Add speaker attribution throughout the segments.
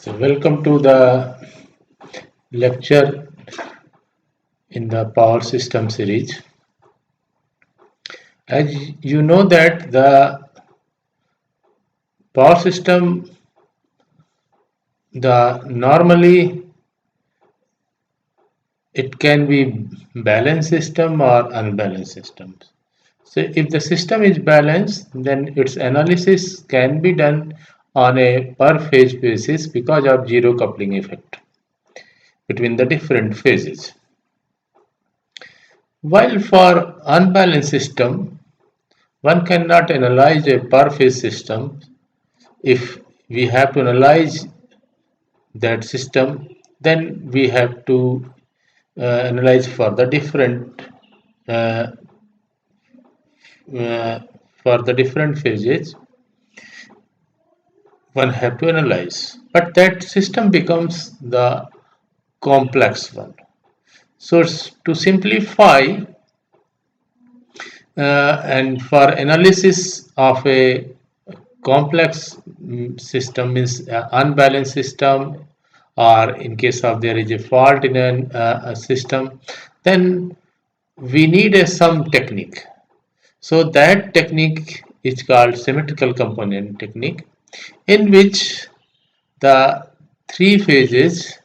Speaker 1: So welcome to the lecture in the power system series. As you know that the power system, the normally it can be balanced system or unbalanced systems. So if the system is balanced, then its analysis can be done on a per phase basis because of zero coupling effect between the different phases. While for unbalanced system, one cannot analyze a per phase system. If we have to analyze that system, then we have to analyze for the different uh, uh, phases. One have to analyze, but that system becomes the complex one. So to simplify and for analysis of a complex system means unbalanced system, or in case of there is a fault in a system, then we need some technique. So that technique is called symmetrical component technique, in which the three phases,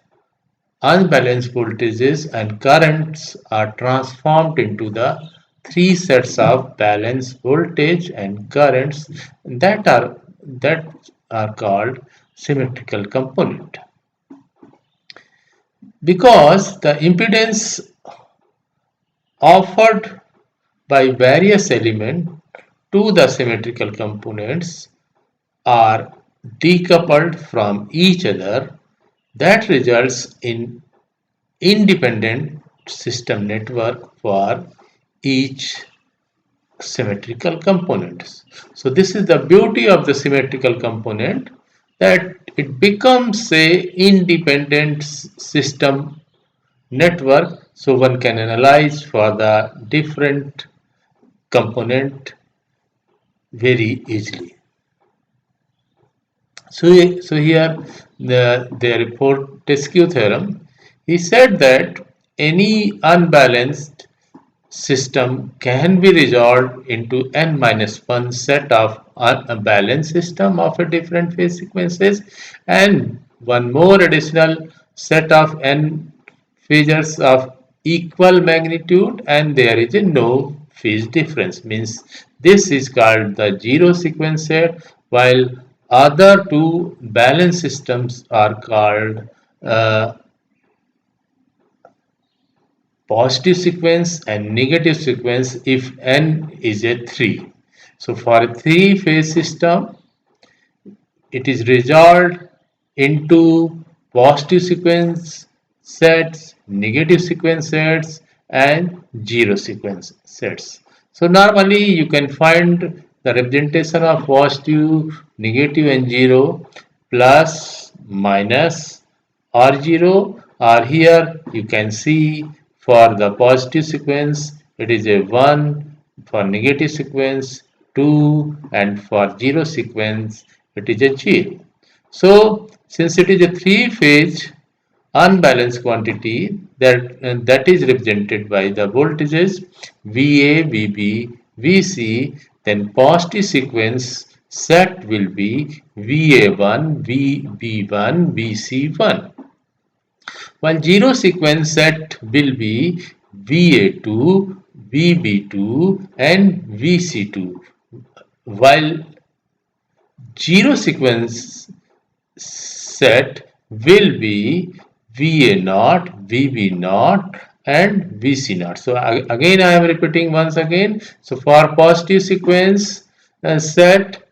Speaker 1: unbalanced voltages and currents, are transformed into the three sets of balanced voltage and currents that are called symmetrical component. Because the impedance offered by various elements to the symmetrical components are decoupled from each other, that results in independent system network for each symmetrical components. So this is the beauty of the symmetrical component, that it becomes a independent system network, so one can analyze for the different component very easily. So here they report Teskew theorem. He said that any unbalanced system can be resolved into n minus 1 set of unbalanced system of a different phase sequences, and one more additional set of n phases of equal magnitude, and there is a no phase difference, means this is called the zero sequence set, while other two balanced systems are called uh, positive sequence and negative sequence if n is a 3. So for a three phase system, it is resolved into positive sequence sets, negative sequence sets, and zero sequence sets. So normally you can find the representation of positive, negative, and zero, plus, minus, or zero, or here you can see for the positive sequence it is a 1, for negative sequence 2, and for zero sequence it is a 0. So since it is a three phase unbalanced quantity, that is represented by the voltages VA, VB, VC, then positive sequence set will be VA1, VB1, VC1, while zero sequence set will be VA2, VB2, and VC2, while zero sequence set will be VA naught, VB naught, and VC naught. So again I am repeating once again. So for positive sequence set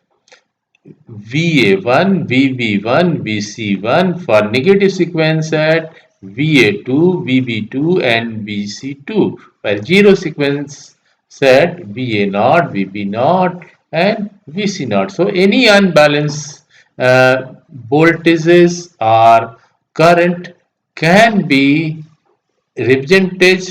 Speaker 1: VA1, VB1, VC1, for negative sequence set VA2, VB2, and VC2, while zero sequence set VA0, VB0, and VC0. So any unbalanced voltages or current can be represented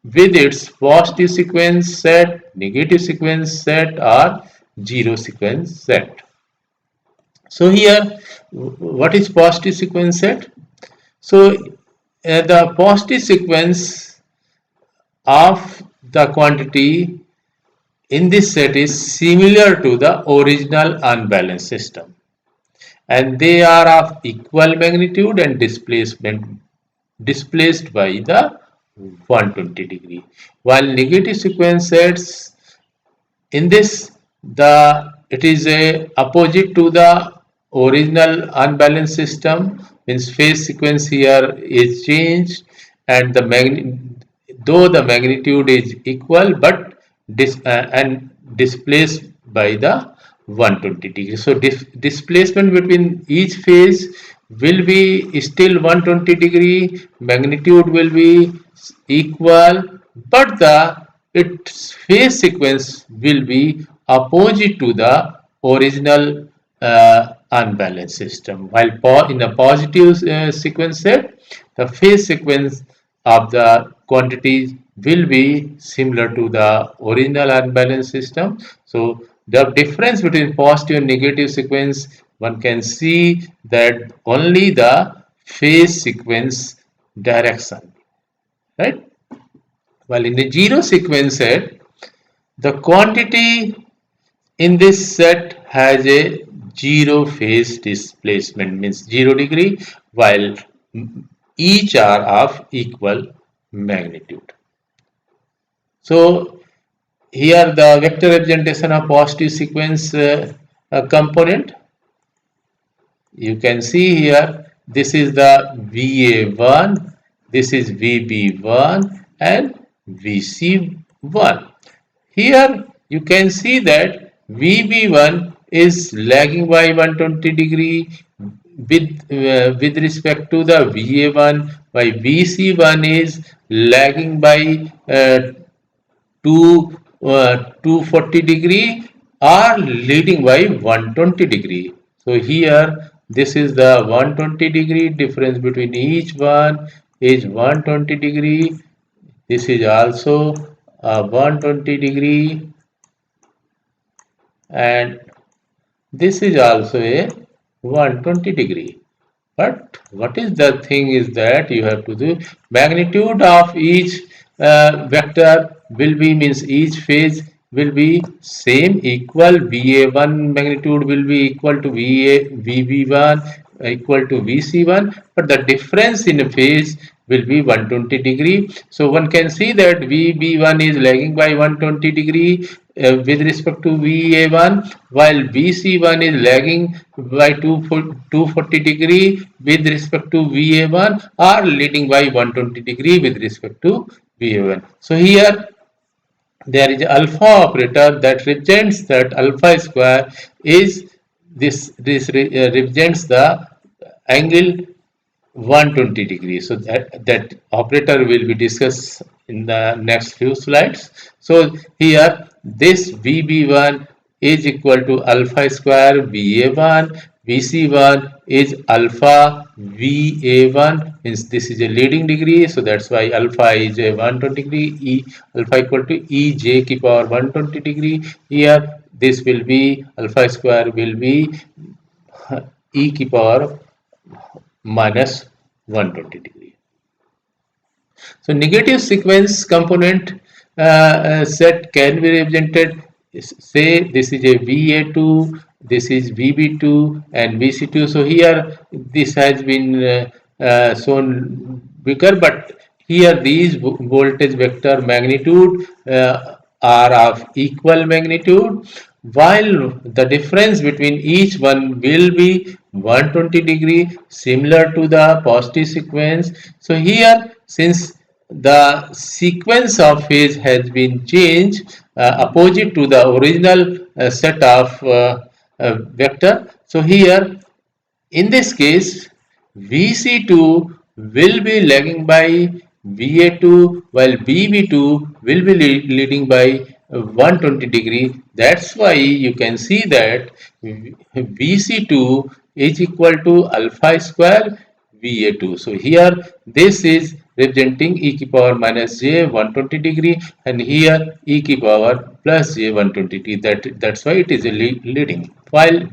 Speaker 1: with its positive sequence set, negative sequence set, or zero sequence set. So here, what is positive sequence set? So the positive sequence of the quantity in this set is similar to the original unbalanced system, and they are of equal magnitude and displacement displaced by the 120 degree, while negative sequence sets in this, the it is a opposite to the original unbalanced system, means phase sequence here is changed, and though the magnitude is equal, but and displaced by the 120 degree. So displacement between each phase will be still 120 degree, magnitude will be equal, but the its phase sequence will be opposite to the original unbalanced system. While in a positive sequence set, the phase sequence of the quantities will be similar to the original unbalanced system. So the difference between positive and negative sequence, one can see that only the phase sequence direction, right? While in the zero sequence set, the quantity in this set has a zero phase displacement, means 0 degree, while each are of equal magnitude. So here the vector representation of positive sequence component, you can see here, this is the VA1, this is VB1 and VC1. Here you can see that VB1 is lagging by 120 degree with respect to the VA1, while VC1 is lagging by 240 degree or leading by 120 degree. So here this is the 120 degree difference between each one is 120 degree. This is also a 120 degree, and this is also a 120 degree. But what is the thing is that you have to do magnitude of each vector will be, means each phase will be same, equal. VA1 magnitude will be equal to VB1 equal to VC1, but the difference in phase will be 120 degree. So one can see that VB1 is lagging by 120 degree with respect to VA1, while VC1 is lagging by 240 degree with respect to VA1, or leading by 120 degree with respect to VA1. So here there is alpha operator that represents that alpha square is this represents the angle 120 degrees. So that operator will be discussed in the next few slides. So here this VB1 is equal to alpha square VA1, VC1 is alpha VA1, means this is a leading degree, so that's why alpha is a 120 degree, alpha equal to EJ की power 120 degree. Here this will be alpha square will be E की power minus 120 degree. So negative sequence component set can be represented, say this is a VA2, this is VB2 and VC2. So here this has been shown bigger, but here these voltage vector magnitude are of equal magnitude, while the difference between each one will be 120 degree, similar to the positive sequence. So here, since the sequence of phase has been changed opposite to the original set of vector, so here in this case VC2 will be lagging by VA2, while BB2 will be leading by 120 degree. That's why you can see that VC2 is equal to alpha square VA2. So here this is representing e to power minus j 120 degree, and here e to power plus j 120 degree. That's why it is a leading. While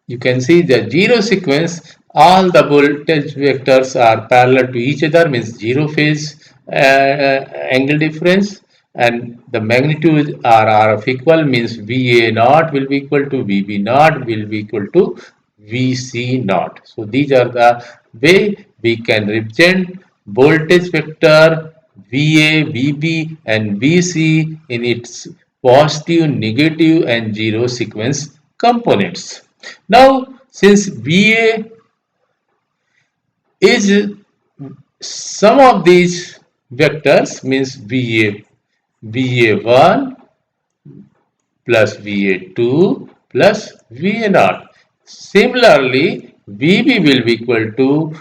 Speaker 1: you can see the zero sequence, all the voltage vectors are parallel to each other, means zero phase angle difference, and the magnitude are of equal, means VA naught will be equal to VB naught will be equal to VC naught. So these are the way we can represent voltage vector VA, VB and VC in its positive, negative and zero sequence components. Now, since VA is some of these vectors, means VA1 plus VA2 plus VA0. Similarly, VB will be equal to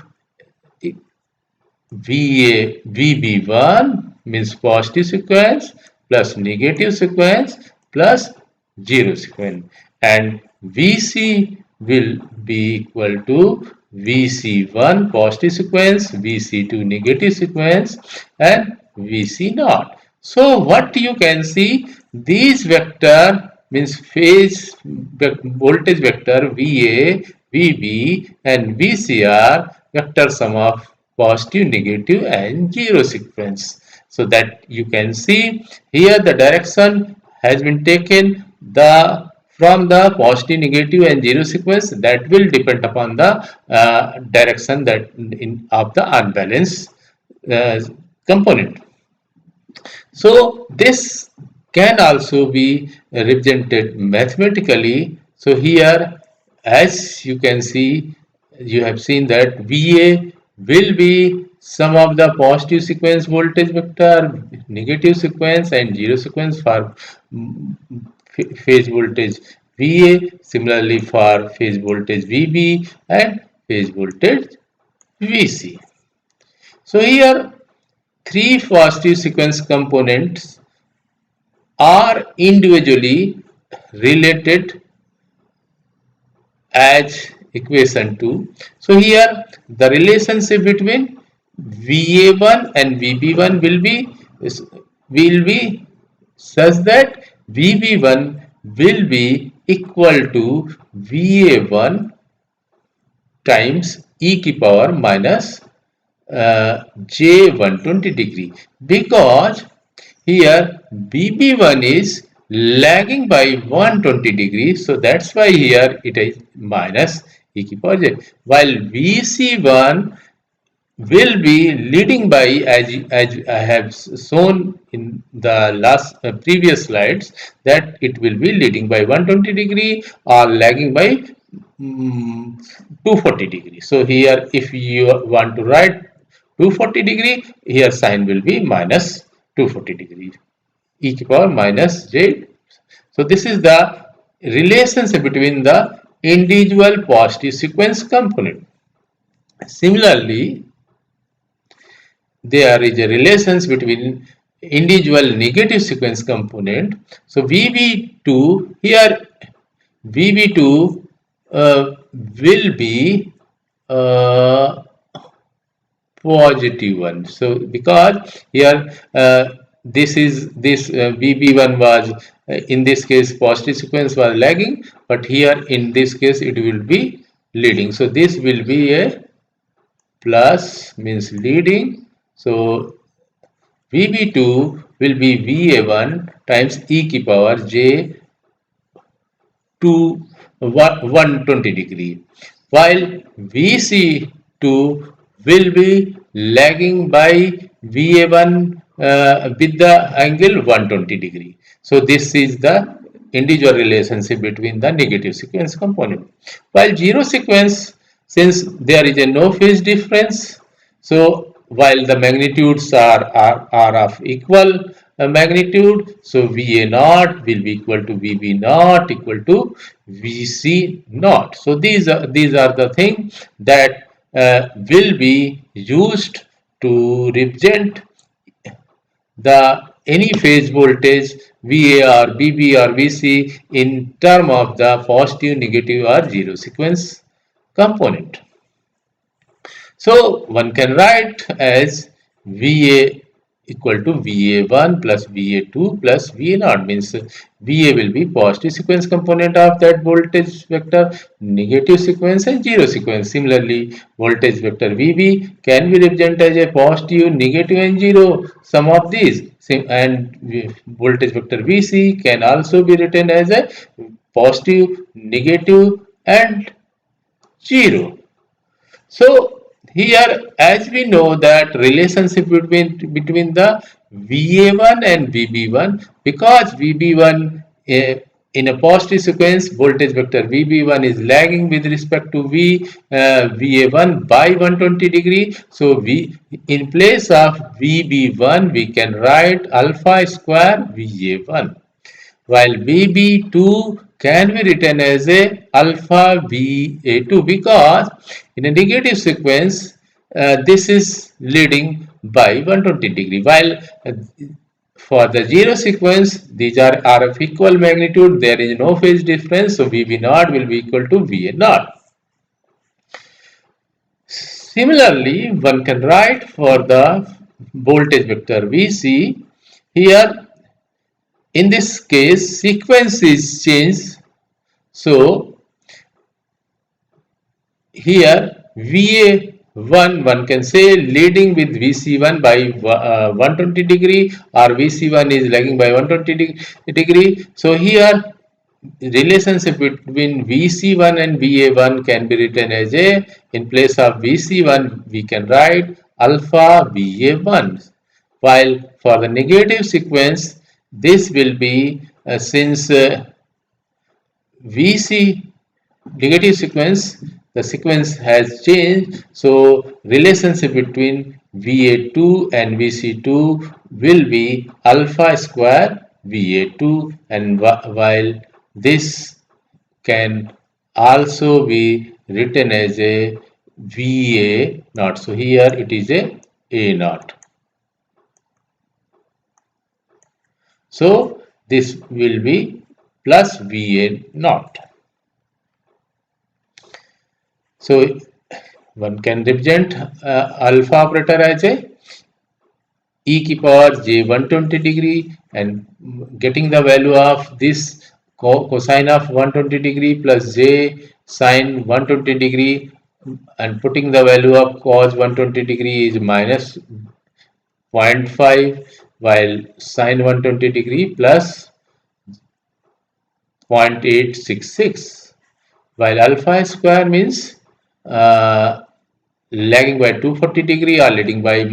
Speaker 1: VB1 means positive sequence plus negative sequence plus zero sequence, and VC will be equal to VC1 positive sequence, VC2 negative sequence and VC naught. So what you can see, these vector means phase voltage vector VA, VB and VC are vector sum of positive, negative and zero sequence. So that you can see here the direction has been taken from the positive, negative and zero sequence, that will depend upon the direction of the unbalanced component. So this can also be represented mathematically. So here, as you can see, you have seen that VA will be sum of the positive sequence voltage vector, negative sequence and zero sequence for phase voltage VA, similarly for phase voltage VB and phase voltage VC. So here three positive sequence components are individually related as equation 2. So here the relationship between VA1 and VB1 will be such that VB1 will be equal to VA1 times e to power minus J 120 degree, because here BB1 is lagging by 120 degrees, so that's why here it is minus e to power j, while VC1 will be leading by, as I have shown in the previous slides, that it will be leading by 120 degree or lagging by 240 degree. So here if you want to write 240 degree, here sign will be minus 240 degree, e to power minus j. So this is the relationship between the individual positive sequence component. Similarly, there is a relation between individual negative sequence component. So VB2, here VB2 will be positive one. So because here this VB1 was in this case positive sequence was lagging, but here in this case it will be leading. So this will be a plus, means leading. So VB2 will be VA1 times e to power j to 120 degree, while VC2 will be lagging by VA1 with the angle 120 degree. So this is the individual relationship between the negative sequence component. While zero sequence, since there is a no phase difference, so while the magnitudes are of equal magnitude, so VA naught will be equal to VB naught equal to VC naught. So these are the things that will be used to represent the any phase voltage VA or BB or VC in term of the positive, negative or zero sequence component. So one can write as VA equal to VA1 plus VA2 plus VA0, means VA will be positive sequence component of that voltage vector, negative sequence and zero sequence. Similarly, voltage vector VB can be represented as a positive, negative and zero sum of these, and voltage vector VC can also be written as a positive, negative and zero. So here, as we know that relationship between the VA1 and VB1, because VB1 in a positive sequence, voltage vector VB1 is lagging with respect to VA1 by 120 degree. So we, in place of VB1, we can write alpha square VA1, while VB2 can be written as a alpha VA2, because in a negative sequence this is leading by 120 degree, while for the zero sequence these are of equal magnitude, there is no phase difference, so VB0 will be equal to VA0. Similarly, one can write for the voltage vector VC. Here in this case sequence is changed, so here VA1 one can say leading with VC1 by 120 degree, or VC1 is lagging by 120 degree. So here relationship between VC1 and VA1 can be written as a, in place of VC1 we can write alpha VA1, while for the negative sequence this will be since VC negative sequence, the sequence has changed, so relationship between VA2 and VC2 will be alpha square VA2, and while this can also be written as a VA naught. So here it is a naught. So this will be plus VA naught. So one can represent alpha operator as a e की power j 120 degree, and getting the value of this cosine of 120 degree plus j sine 120 degree, and putting the value of cos 120 degree is minus 0.5, while sine 120 degree plus 0.866, while alpha square means lagging by 240 degree or leading by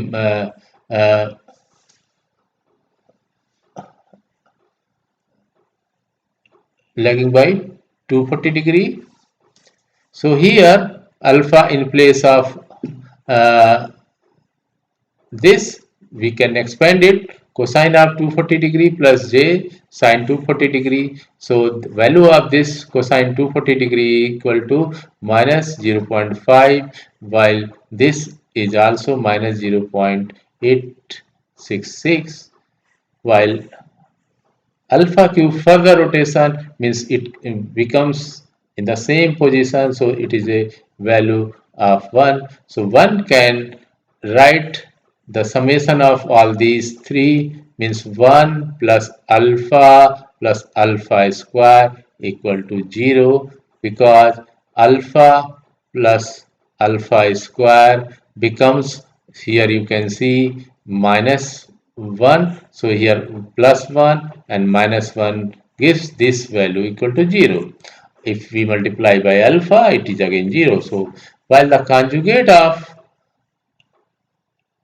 Speaker 1: lagging by 240 degree. So here alpha in place of this we can expand it, cosine of 240 degree plus j sine 240 degree. So the value of this cosine 240 degree equal to minus 0.5, while this is also minus 0.866, while alpha cube further rotation means it becomes in the same position, so it is a value of 1. So one can write the summation of all these three means 1 plus alpha square equal to 0, because alpha plus alpha square becomes, here you can see, minus 1. So here plus 1 and minus 1 gives this value equal to 0. If we multiply by alpha, it is again 0. So while the conjugate of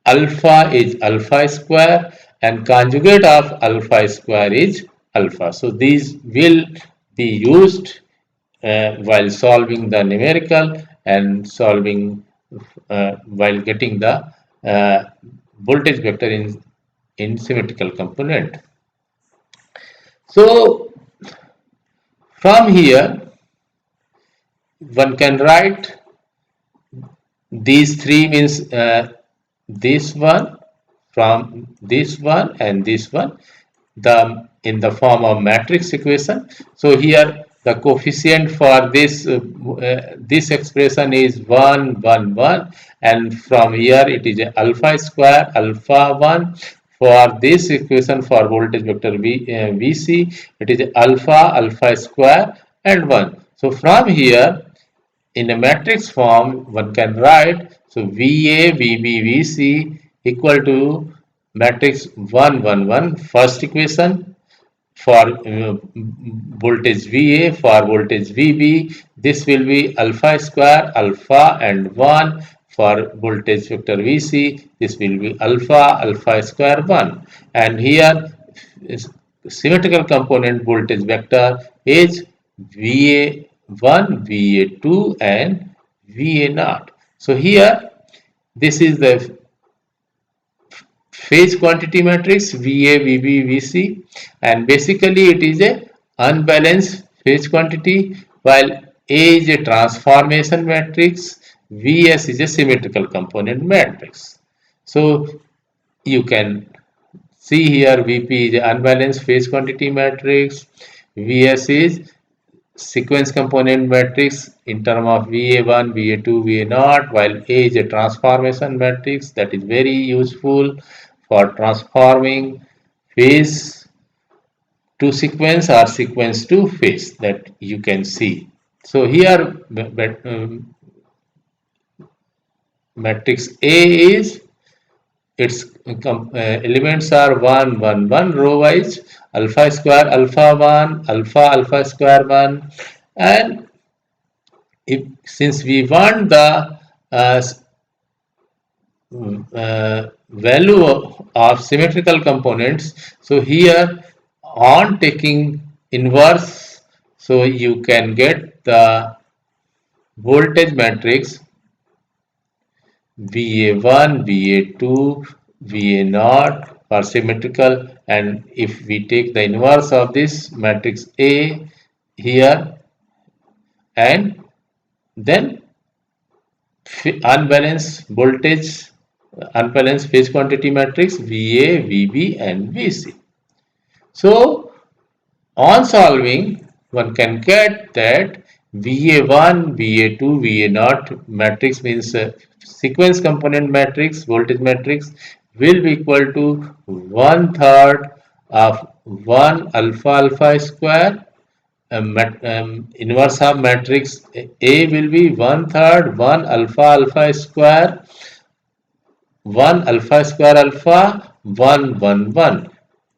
Speaker 1: alpha is alpha square and conjugate of alpha square is alpha. So these will be used while solving the numerical and solving while getting the voltage vector in symmetrical component. So from here one can write these three means this one, from this one and this one, in the form of matrix equation. So here the coefficient for this this expression is 1 1 1, and from here it is a alpha square alpha 1. for this equation for voltage vector Vc, it is alpha square and 1. So from here, in a matrix form, one can write, so Va, Vb, Vc equal to matrix 1, 1, 1, first equation, for voltage Va, for voltage Vb, this will be alpha square, alpha and 1. For voltage vector Vc, this will be alpha square 1. And here, symmetrical component voltage vector is Va1, Va2 and Va0. So here, this is the phase quantity matrix Va, Vb, Vc, and basically it is a unbalanced phase quantity, while A is a transformation matrix, Vs is a symmetrical component matrix. So you can see here Vp is an unbalanced phase quantity matrix, Vs is sequence component matrix in term of Va1, Va2, Va0, while A is a transformation matrix that is very useful for transforming phase to sequence or sequence to phase, that you can see. So here matrix A is, its elements are 1, 1, 1 row wise, alpha square alpha 1, alpha square 1, and since we want the value of symmetrical components, so here on taking inverse, so you can get the voltage matrix Va1, Va2, Va0 are symmetrical, and if we take the inverse of this matrix A here, and then unbalanced voltage, unbalanced phase quantity matrix Va, Vb and Vc. So on solving, one can get that Va1, Va2, Va0 matrix means sequence component matrix, voltage matrix will be equal to 1/3 of 1 alpha square. Inverse of matrix A will be 1/3 1 alpha square 1 alpha square alpha 1 1 1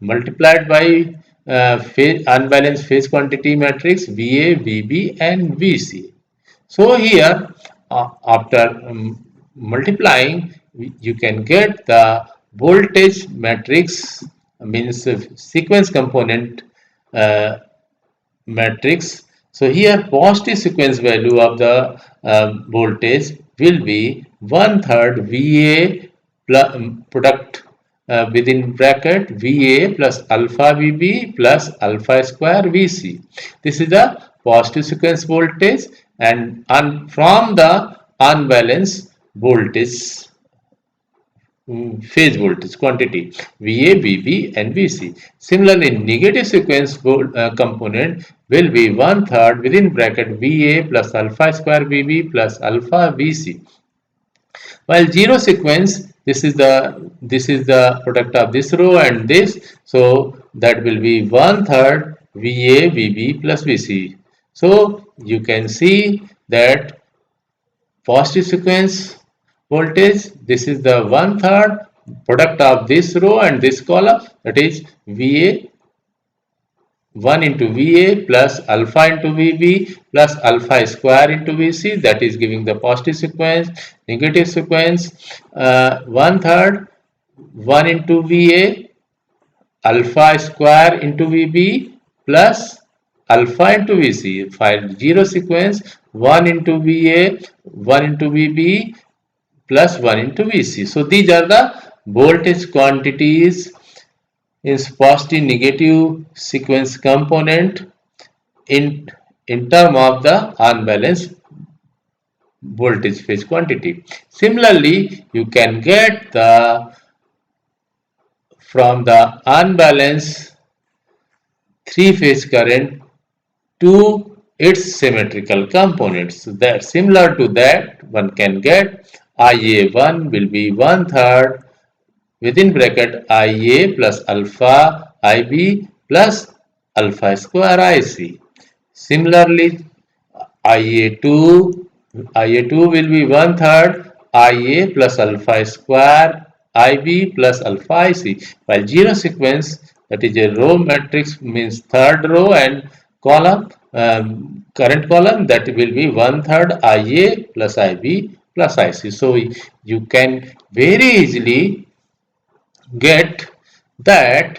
Speaker 1: multiplied by unbalanced phase quantity matrix Va, Vb and Vc. So here after multiplying, you can get the voltage matrix, means sequence component matrix. So here positive sequence value of the voltage will be 1/3 Va plus product within bracket Va plus alpha Vb plus alpha square Vc. This is the positive sequence voltage, and from the unbalanced voltage phase voltage quantity Va, Vb and Vc. Similarly, negative sequence component will be 1/3 within bracket Va plus alpha square Vb plus alpha Vc. While zero sequence, this is the product of this row and this, so that will be 1/3 Va, Vb plus Vc. So you can see that positive sequence voltage, this is the 1/3 product of this row and this column, that is Va 1 into Va plus alpha into Vb plus alpha square into Vc, that is giving the positive sequence. Negative sequence 1/3 1 into Va alpha square into Vb plus alpha into Vc. For zero sequence 1 into Va 1 into Vb plus 1 into Vc. So these are the voltage quantities is positive negative sequence component in term of the unbalanced voltage phase quantity. Similarly, you can get the from the unbalanced three-phase current to its symmetrical components. So that similar to that, one can get Ia1 will be 1/3 within bracket IA plus alpha IB plus alpha square IC. Similarly, IA2 IA2 will be 1/3 IA plus alpha square IB plus alpha IC, while zero sequence, that is a row matrix, means third row and column, current column, that will be 1/3 IA plus IB plus IC. So you can very easily get that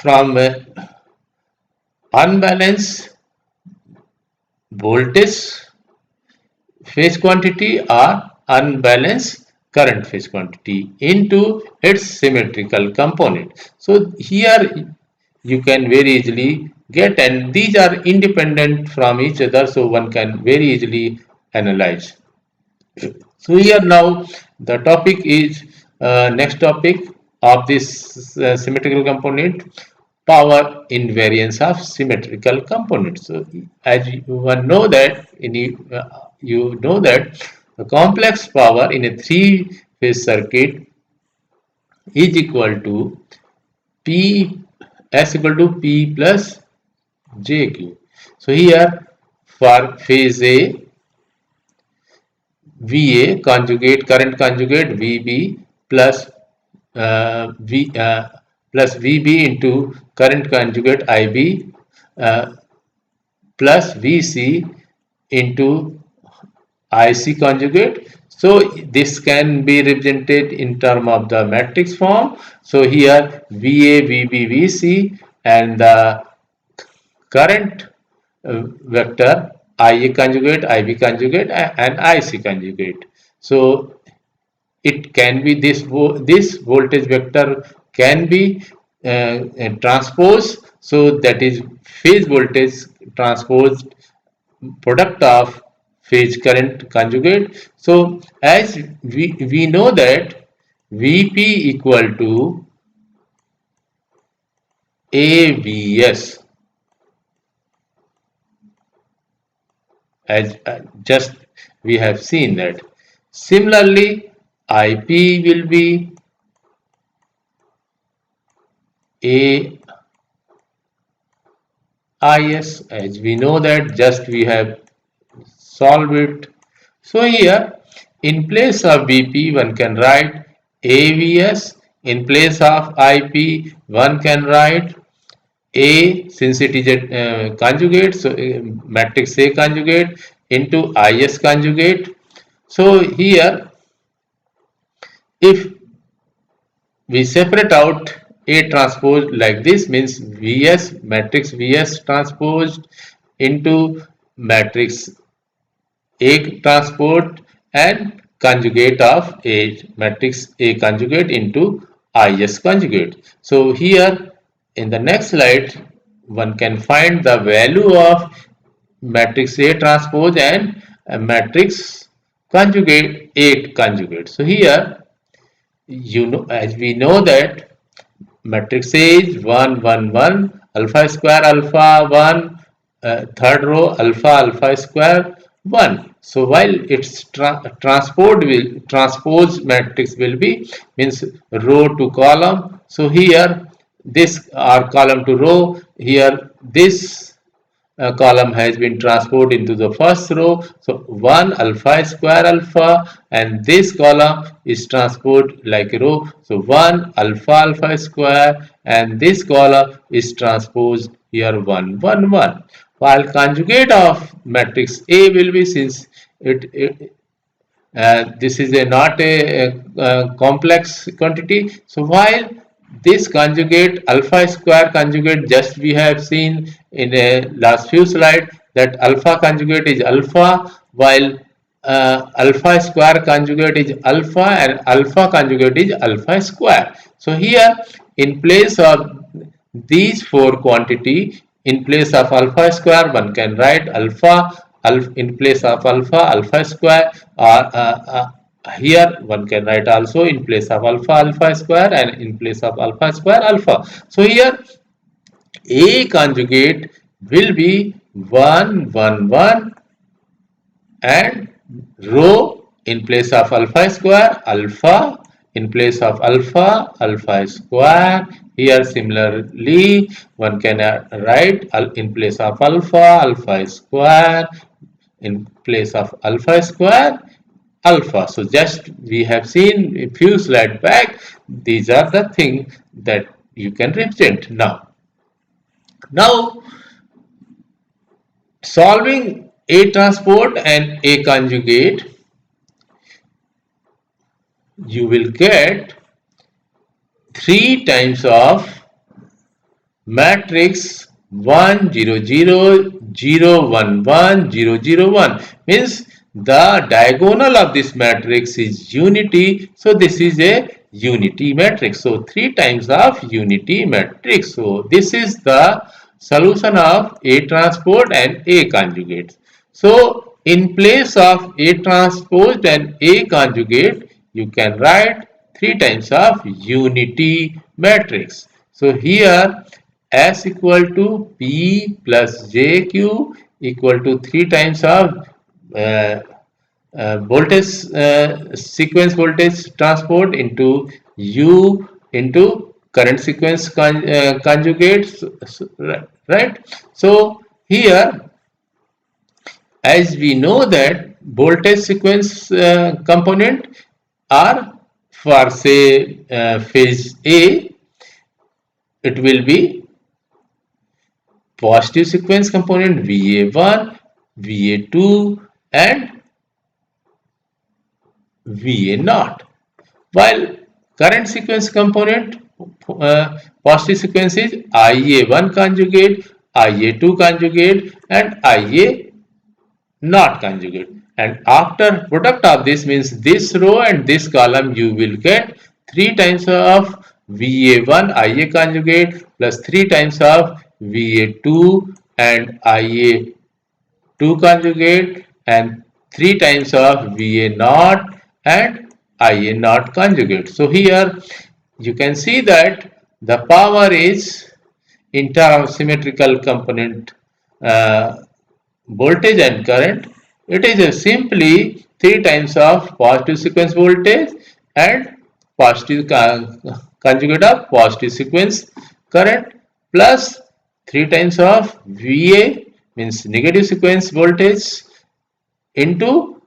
Speaker 1: from unbalanced voltage phase quantity or unbalanced current phase quantity into its symmetrical component. So here you can very easily get, and these are independent from each other, so one can very easily analyze. So here now the topic is next topic of this symmetrical component, power invariance of symmetrical components. So as you one know that you know that the complex power in a three-phase circuit is equal to P S equal to P plus JQ. So here for phase A, VA conjugate current conjugate VB plus plus VB into current conjugate IB plus VC into IC conjugate. So this can be represented in term of the matrix form. So here VA, VB, VC and the current vector IA conjugate, IB conjugate and IC conjugate. So it can be this voltage vector can be transposed, so that is phase voltage transposed product of phase current conjugate. So as we know that VP equal to AVS, as just we have seen that. Similarly, IP will be AIS, as we know that just we have solved it. So here in place of BP one can write AVS, in place of IP one can write A, since it is a conjugate, so matrix A conjugate into IS conjugate. So here if we separate out A transpose like this, means VS matrix VS transposed into matrix A transport and conjugate of A matrix A conjugate into IS conjugate. So here in the next slide one can find the value of matrix A transpose and matrix conjugate A conjugate. So here you know, as we know that matrix A is 1 1 1 alpha square alpha 1 third row alpha alpha square 1. So while its transpose matrix will be means row to column. So here this are column to row, here this column has been transposed into the first row. So 1 alpha square alpha, and this column is transposed like a row. So 1 alpha alpha square, and this column is transposed here 1 1 1. While conjugate of matrix A will be, since this is not a complex quantity. So while this conjugate alpha square conjugate, just we have seen in a last few slides that alpha conjugate is alpha, while alpha square conjugate is alpha and alpha conjugate is alpha square. So here in place of these four quantity, in place of alpha square one can write alpha, in place of alpha alpha square, or here one can write also in place of alpha alpha square and in place of alpha square alpha. So here A conjugate will be 1 1 1 and row in place of alpha square, alpha, in place of alpha, alpha square. Here similarly, one can write in place of alpha, alpha square, in place of alpha square, alpha. So just we have seen a few slides back, these are the things that you can represent now. Now, solving A transport and A conjugate, you will get 3 times of matrix 1 0 0 0 1 1 0 0 1, means the diagonal of this matrix is unity, so this is a unity matrix. So 3 times of unity matrix. So this is the solution of A transpose and A conjugate. So in place of A transpose and A conjugate, you can write 3 times of unity matrix. So here S equal to P plus JQ equal to 3 times of uh, voltage sequence voltage transport into U into current sequence conjugates, right? So here, as we know that voltage sequence component are for say phase A, it will be positive sequence component VA1, VA2 and VA0, while current sequence component positive sequence is IA1 conjugate, IA2 conjugate and IA not conjugate, and after product of this means this row and this column you will get 3 times of VA1 IA conjugate plus 3 times of VA2 and IA2 conjugate and 3 times of VA naught and IA naught conjugate. So here you can see that the power is in terms of symmetrical component voltage and current. It is simply 3 times of positive sequence voltage and positive conjugate of positive sequence current plus 3 times of VA means negative sequence voltage into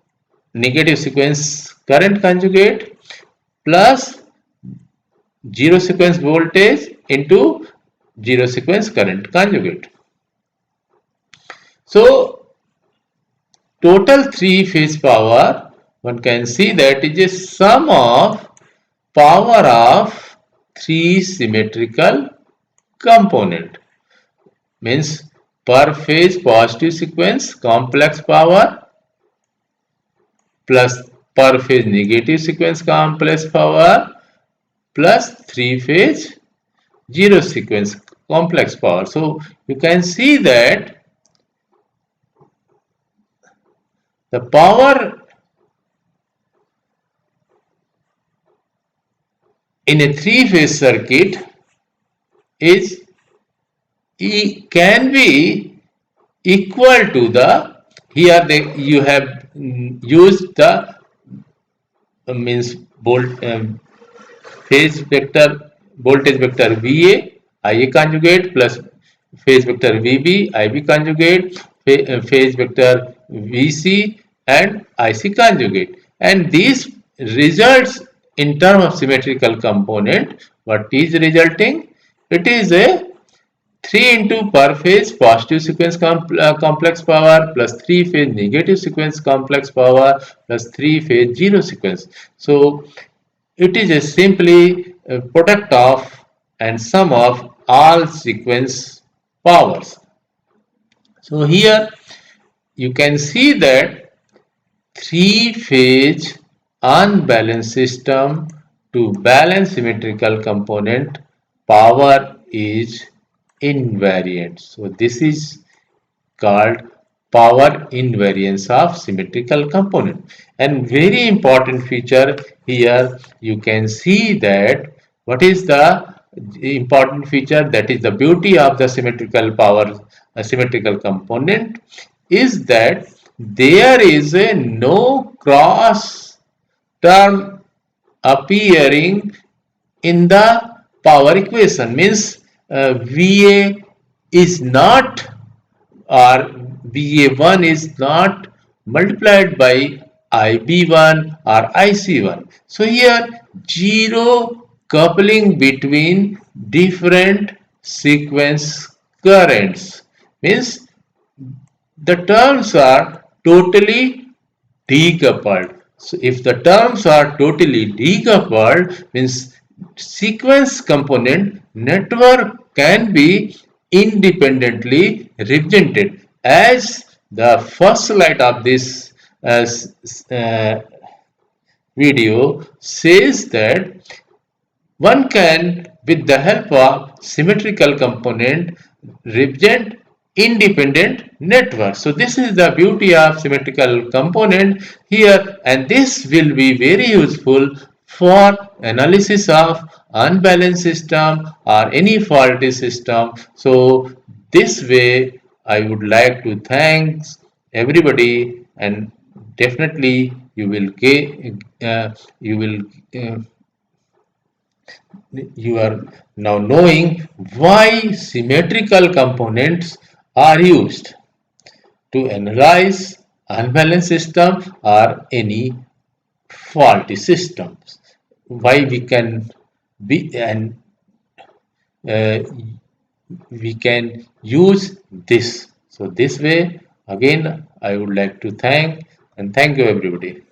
Speaker 1: negative sequence current conjugate plus zero sequence voltage into zero sequence current conjugate. So total 3 phase power, one can see that it is a sum of power of 3 symmetrical component, means per phase positive sequence complex power plus per phase negative sequence complex power plus 3 phase zero sequence complex power. So you can see that the power in a 3-phase circuit is can be equal to the, here you have used the means phase vector voltage vector VA IA conjugate plus phase vector VB IB conjugate, phase vector VC and IC conjugate, and these results in terms of symmetrical component, what is resulting? It is a 3 into per phase positive sequence complex power plus 3 phase negative sequence complex power plus 3 phase zero sequence. So it is a simply a product of and sum of all sequence powers. So here you can see that 3-phase unbalanced system to balance symmetrical component power is invariant. So this is called power invariance of symmetrical component. And very important feature here, you can see that what is the important feature, that is the beauty of the symmetrical power symmetrical component, is that there is a no cross term appearing in the power equation, means VA is not, or VA1 is not multiplied by IB1 or IC1. So here zero coupling between different sequence currents, means the terms are totally decoupled. So if the terms are totally decoupled, means sequence component network can be independently represented, as the first slide of this uh, video says that one can, with the help of symmetrical component, represent independent network. So this is the beauty of symmetrical component here, and this will be very useful for analysis of unbalanced system or any faulty system. So this way I would like to thank everybody, and definitely you will get uh, you are now knowing why symmetrical components are used to analyze unbalanced system or any faulty systems. Why we can be, and uh, we can use this. So this way, again, I would like to thank you everybody.